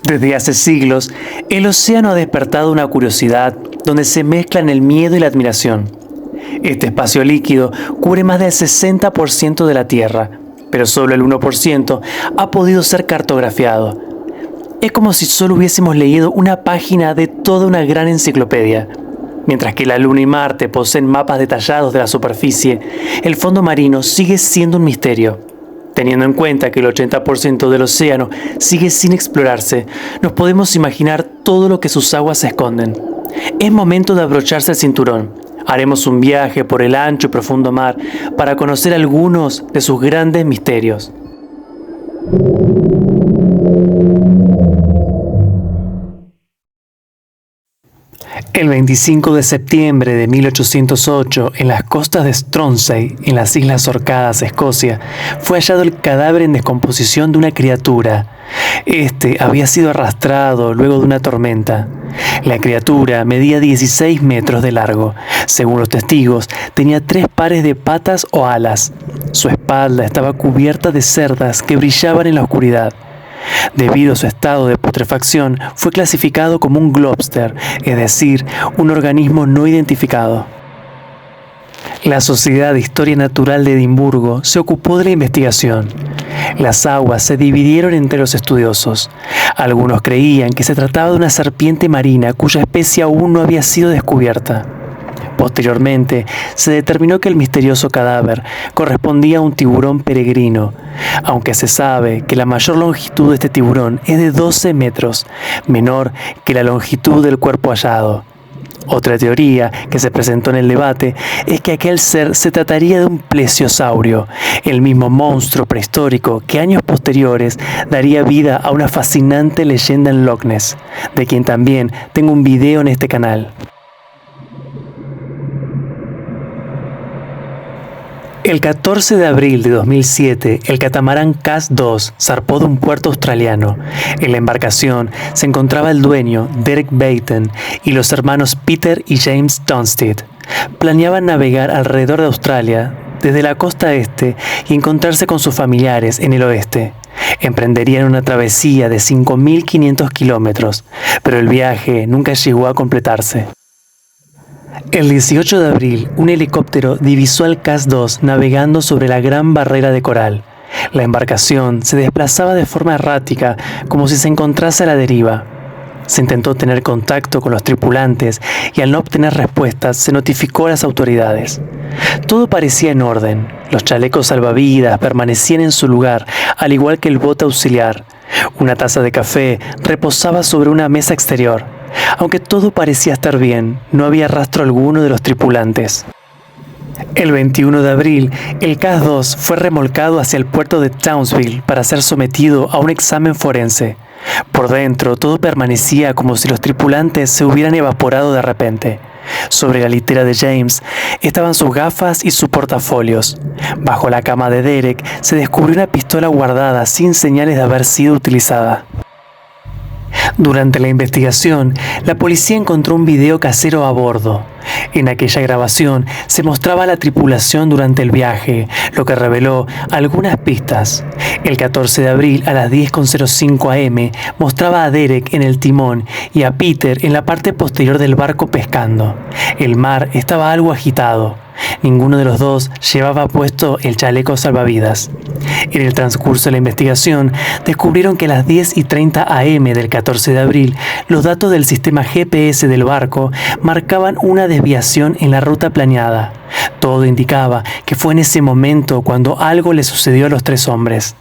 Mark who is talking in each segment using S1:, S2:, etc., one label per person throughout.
S1: Desde hace siglos, el océano ha despertado una curiosidad donde se mezclan el miedo y la admiración. Este espacio líquido cubre más del 60% de la Tierra, pero solo el 1% ha podido ser cartografiado. Es como si solo hubiésemos leído una página de toda una gran enciclopedia. Mientras que la Luna y Marte poseen mapas detallados de la superficie, el fondo marino sigue siendo un misterio. Teniendo en cuenta que el 80% del océano sigue sin explorarse, nos podemos imaginar todo lo que sus aguas esconden. Es momento de abrocharse el cinturón. Haremos un viaje por el ancho y profundo mar para conocer algunos de sus grandes misterios. El 25 de septiembre de 1808, en las costas de Stronsay, en las Islas Orcadas, Escocia, fue hallado el cadáver en descomposición de una criatura. Este había sido arrastrado luego de una tormenta. La criatura medía 16 metros de largo. Según los testigos, tenía 3 pares de patas o alas. Su espalda estaba cubierta de cerdas que brillaban en la oscuridad. Debido a su estado de putrefacción, fue clasificado como un globster, es decir, un organismo no identificado. La Sociedad de Historia Natural de Edimburgo se ocupó de la investigación. Las aguas se dividieron entre los estudiosos. Algunos creían que se trataba de una serpiente marina cuya especie aún no había sido descubierta. Posteriormente, se determinó que el misterioso cadáver correspondía a un tiburón peregrino, aunque se sabe que la mayor longitud de este tiburón es de 12 metros, menor que la longitud del cuerpo hallado. Otra teoría que se presentó en el debate es que aquel ser se trataría de un plesiosaurio, el mismo monstruo prehistórico que años posteriores daría vida a una fascinante leyenda en Loch Ness, de quien también tengo un video en este canal. El 14 de abril de 2007, el catamarán Cass-2 zarpó de un puerto australiano. En la embarcación se encontraba el dueño, Derek Baton, y los hermanos Peter y James Dunstead. Planeaban navegar alrededor de Australia, desde la costa este, y encontrarse con sus familiares en el oeste. Emprenderían una travesía de 5.500 kilómetros, pero el viaje nunca llegó a completarse. El 18 de abril, un helicóptero divisó al Cass-2 navegando sobre la Gran Barrera de Coral. La embarcación se desplazaba de forma errática, como si se encontrase a la deriva. Se intentó tener contacto con los tripulantes y al no obtener respuestas se notificó a las autoridades. Todo parecía en orden. Los chalecos salvavidas permanecían en su lugar, al igual que el bote auxiliar. Una taza de café reposaba sobre una mesa exterior. Aunque todo parecía estar bien, no había rastro alguno de los tripulantes. El 21 de abril, el Cass-2 fue remolcado hacia el puerto de Townsville para ser sometido a un examen forense. Por dentro, todo permanecía como si los tripulantes se hubieran evaporado de repente. Sobre la litera de James estaban sus gafas y sus portafolios. Bajo la cama de Derek se descubrió una pistola guardada sin señales de haber sido utilizada. Durante la investigación, la policía encontró un video casero a bordo. En aquella grabación se mostraba a la tripulación durante el viaje, lo que reveló algunas pistas. El 14 de abril a las 10:05 am mostraba a Derek en el timón y a Peter en la parte posterior del barco pescando. El mar estaba algo agitado. Ninguno de los dos llevaba puesto el chaleco salvavidas. En el transcurso de la investigación, descubrieron que a las 10:30 am del 14 de abril, los datos del sistema GPS del barco marcaban una desviación en la ruta planeada. Todo indicaba que fue en ese momento cuando algo le sucedió a los 3 hombres.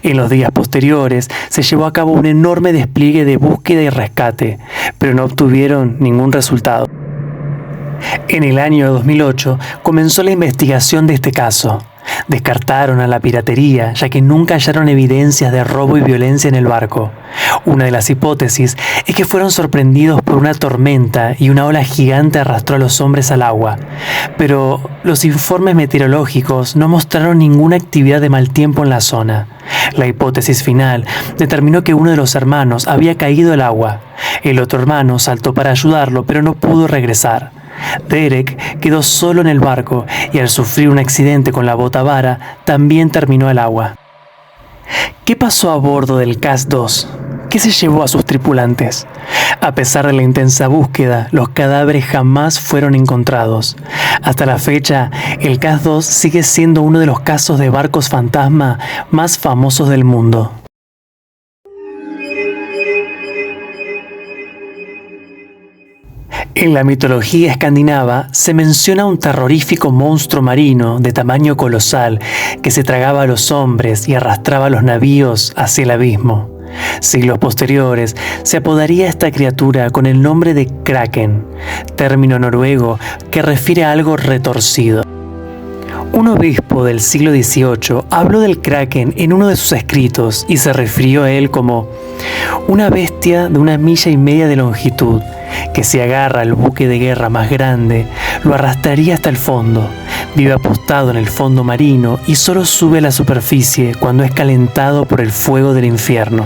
S1: En los días posteriores, se llevó a cabo un enorme despliegue de búsqueda y rescate, pero no obtuvieron ningún resultado. En el año 2008 comenzó la investigación de este caso. Descartaron a la piratería, ya que nunca hallaron evidencias de robo y violencia en el barco. Una de las hipótesis es que fueron sorprendidos por una tormenta y una ola gigante arrastró a los hombres al agua. Pero los informes meteorológicos no mostraron ninguna actividad de mal tiempo en la zona. La hipótesis final determinó que uno de los hermanos había caído al agua. El otro hermano saltó para ayudarlo, pero no pudo regresar. Derek quedó solo en el barco y al sufrir un accidente con la botavara también terminó al agua. ¿Qué pasó a bordo del Cass-2? qué se llevó a sus tripulantes. A pesar de la intensa búsqueda, los cadáveres jamás fueron encontrados. Hasta la fecha, el CAS 2 sigue siendo uno de los casos de barcos fantasma más famosos del mundo. En la mitología escandinava se menciona un terrorífico monstruo marino de tamaño colosal que se tragaba a los hombres y arrastraba a los navíos hacia el abismo. Siglos posteriores se apodaría a esta criatura con el nombre de Kraken, término noruego que refiere a algo retorcido. Un obispo del siglo XVIII habló del Kraken en uno de sus escritos y se refirió a él como una bestia de 1,5 millas de longitud que si agarra al buque de guerra más grande lo arrastraría hasta el fondo. Vive apostado en el fondo marino y solo sube a la superficie cuando es calentado por el fuego del infierno.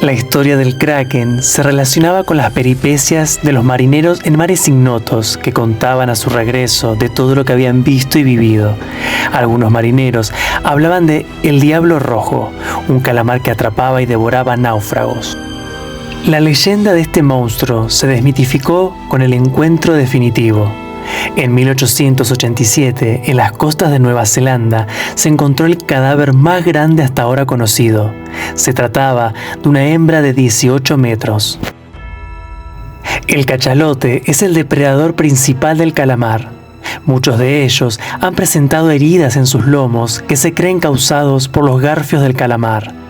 S1: La historia del Kraken se relacionaba con las peripecias de los marineros en mares ignotos que contaban a su regreso de todo lo que habían visto y vivido. Algunos marineros hablaban de el Diablo Rojo, un calamar que atrapaba y devoraba náufragos. La leyenda de este monstruo se desmitificó con el encuentro definitivo. En 1887, en las costas de Nueva Zelanda, se encontró el cadáver más grande hasta ahora conocido. Se trataba de una hembra de 18 metros. El cachalote es el depredador principal del calamar. Muchos de ellos han presentado heridas en sus lomos que se creen causados por los garfios del calamar.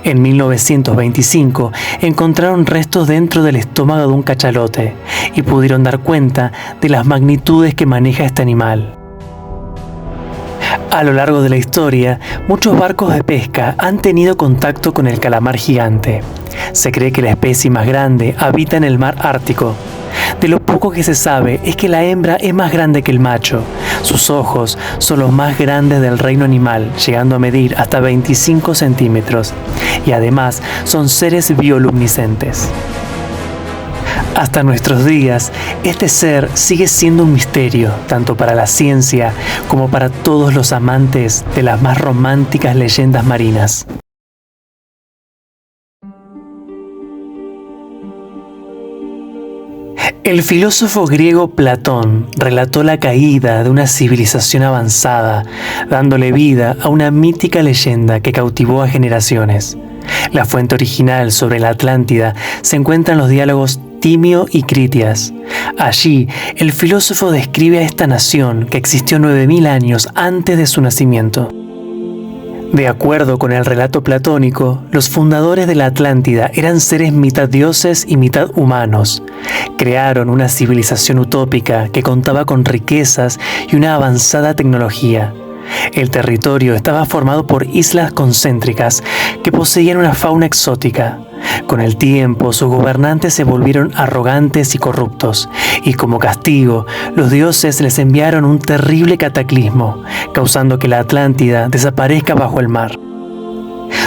S1: En 1925 encontraron restos dentro del estómago de un cachalote y pudieron dar cuenta de las magnitudes que maneja este animal. A lo largo de la historia, muchos barcos de pesca han tenido contacto con el calamar gigante. Se cree que la especie más grande habita en el mar Ártico. De lo poco que se sabe es que la hembra es más grande que el macho. Sus ojos son los más grandes del reino animal, llegando a medir hasta 25 centímetros. Y además son seres bioluminiscentes. Hasta nuestros días, este ser sigue siendo un misterio, tanto para la ciencia como para todos los amantes de las más románticas leyendas marinas. El filósofo griego Platón relató la caída de una civilización avanzada, dándole vida a una mítica leyenda que cautivó a generaciones. La fuente original sobre la Atlántida se encuentra en los diálogos Timio y Critias. Allí, el filósofo describe a esta nación que existió 9000 años antes de su nacimiento. De acuerdo con el relato platónico, los fundadores de la Atlántida eran seres mitad dioses y mitad humanos. Crearon una civilización utópica que contaba con riquezas y una avanzada tecnología. El territorio estaba formado por islas concéntricas que poseían una fauna exótica. Con el tiempo, sus gobernantes se volvieron arrogantes y corruptos, y como castigo, los dioses les enviaron un terrible cataclismo, causando que la Atlántida desaparezca bajo el mar.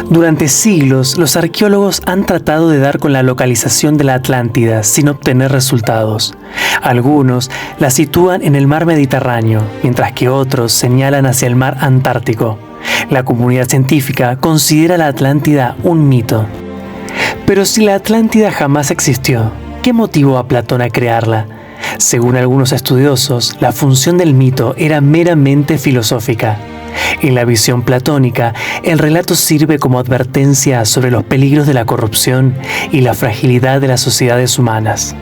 S1: Durante siglos, los arqueólogos han tratado de dar con la localización de la Atlántida sin obtener resultados. Algunos la sitúan en el mar Mediterráneo, mientras que otros señalan hacia el mar Antártico. La comunidad científica considera la Atlántida un mito. Pero si la Atlántida jamás existió, ¿qué motivó a Platón a crearla? Según algunos estudiosos, la función del mito era meramente filosófica. En la visión platónica, el relato sirve como advertencia sobre los peligros de la corrupción y la fragilidad de las sociedades humanas.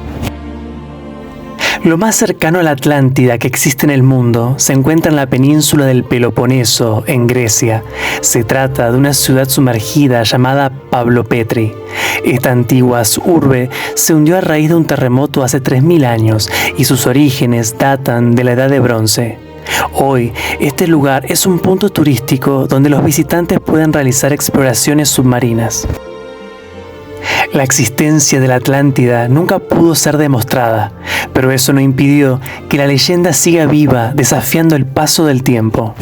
S1: Lo más cercano a la Atlántida que existe en el mundo se encuentra en la península del Peloponeso, en Grecia. Se trata de una ciudad sumergida llamada Pavlopetri. Esta antigua urbe se hundió a raíz de un terremoto hace 3000 años y sus orígenes datan de la Edad de Bronce. Hoy, este lugar es un punto turístico donde los visitantes pueden realizar exploraciones submarinas. La existencia de la Atlántida nunca pudo ser demostrada, pero eso no impidió que la leyenda siga viva, desafiando el paso del tiempo.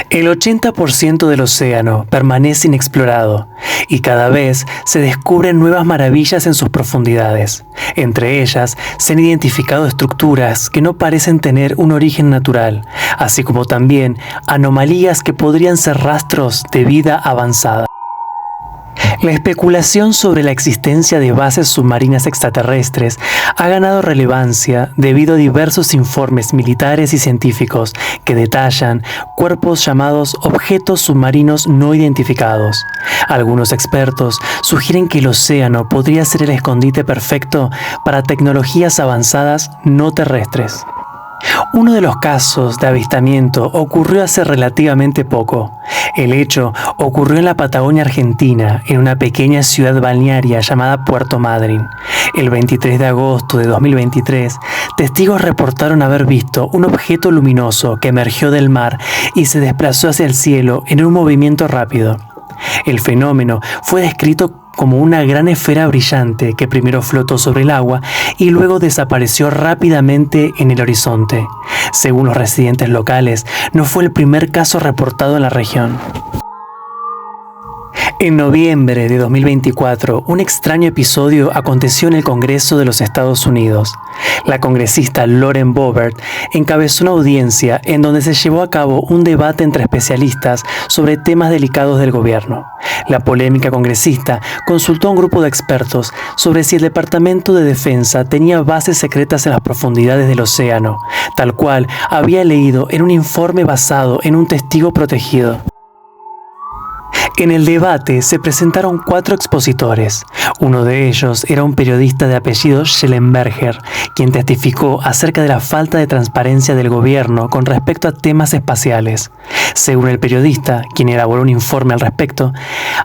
S1: El 80% del océano permanece inexplorado y cada vez se descubren nuevas maravillas en sus profundidades. Entre ellas se han identificado estructuras que no parecen tener un origen natural, así como también anomalías que podrían ser rastros de vida avanzada. La especulación sobre la existencia de bases submarinas extraterrestres ha ganado relevancia debido a diversos informes militares y científicos que detallan cuerpos llamados objetos submarinos no identificados. Algunos expertos sugieren que el océano podría ser el escondite perfecto para tecnologías avanzadas no terrestres. Uno de los casos de avistamiento ocurrió hace relativamente poco. El hecho ocurrió en la Patagonia Argentina, en una pequeña ciudad balnearia llamada Puerto Madryn. El 23 de agosto de 2023, testigos reportaron haber visto un objeto luminoso que emergió del mar y se desplazó hacia el cielo en un movimiento rápido. El fenómeno fue descrito como una gran esfera brillante que primero flotó sobre el agua y luego desapareció rápidamente en el horizonte. Según los residentes locales, no fue el primer caso reportado en la región. En noviembre de 2024, un extraño episodio aconteció en el Congreso de los Estados Unidos. La congresista Lauren Boebert encabezó una audiencia en donde se llevó a cabo un debate entre especialistas sobre temas delicados del gobierno. La polémica congresista consultó a un grupo de expertos sobre si el Departamento de Defensa tenía bases secretas en las profundidades del océano, tal cual había leído en un informe basado en un testigo protegido. En el debate se presentaron 4 expositores. Uno de ellos era un periodista de apellido Schellenberger, quien testificó acerca de la falta de transparencia del gobierno con respecto a temas espaciales. Según el periodista, quien elaboró un informe al respecto,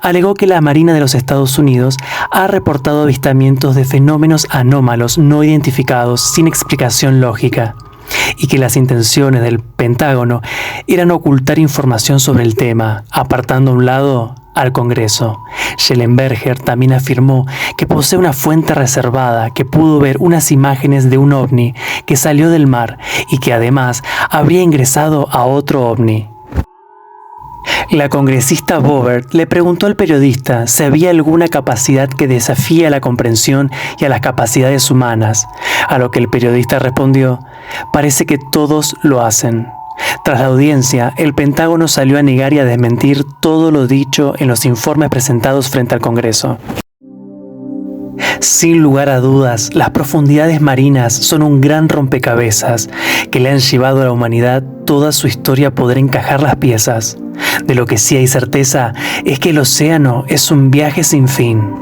S1: alegó que la Marina de los Estados Unidos ha reportado avistamientos de fenómenos anómalos no identificados sin explicación lógica, y que las intenciones del Pentágono eran ocultar información sobre el tema, apartando a un lado al Congreso. Schellenberger también afirmó que posee una fuente reservada que pudo ver unas imágenes de un ovni que salió del mar y que además habría ingresado a otro ovni. La congresista Boebert le preguntó al periodista si había alguna capacidad que desafía la comprensión y a las capacidades humanas, a lo que el periodista respondió: "Parece que todos lo hacen". Tras la audiencia, el Pentágono salió a negar y a desmentir todo lo dicho en los informes presentados frente al Congreso. Sin lugar a dudas, las profundidades marinas son un gran rompecabezas que le han llevado a la humanidad toda su historia a poder encajar las piezas. De lo que sí hay certeza es que el océano es un viaje sin fin.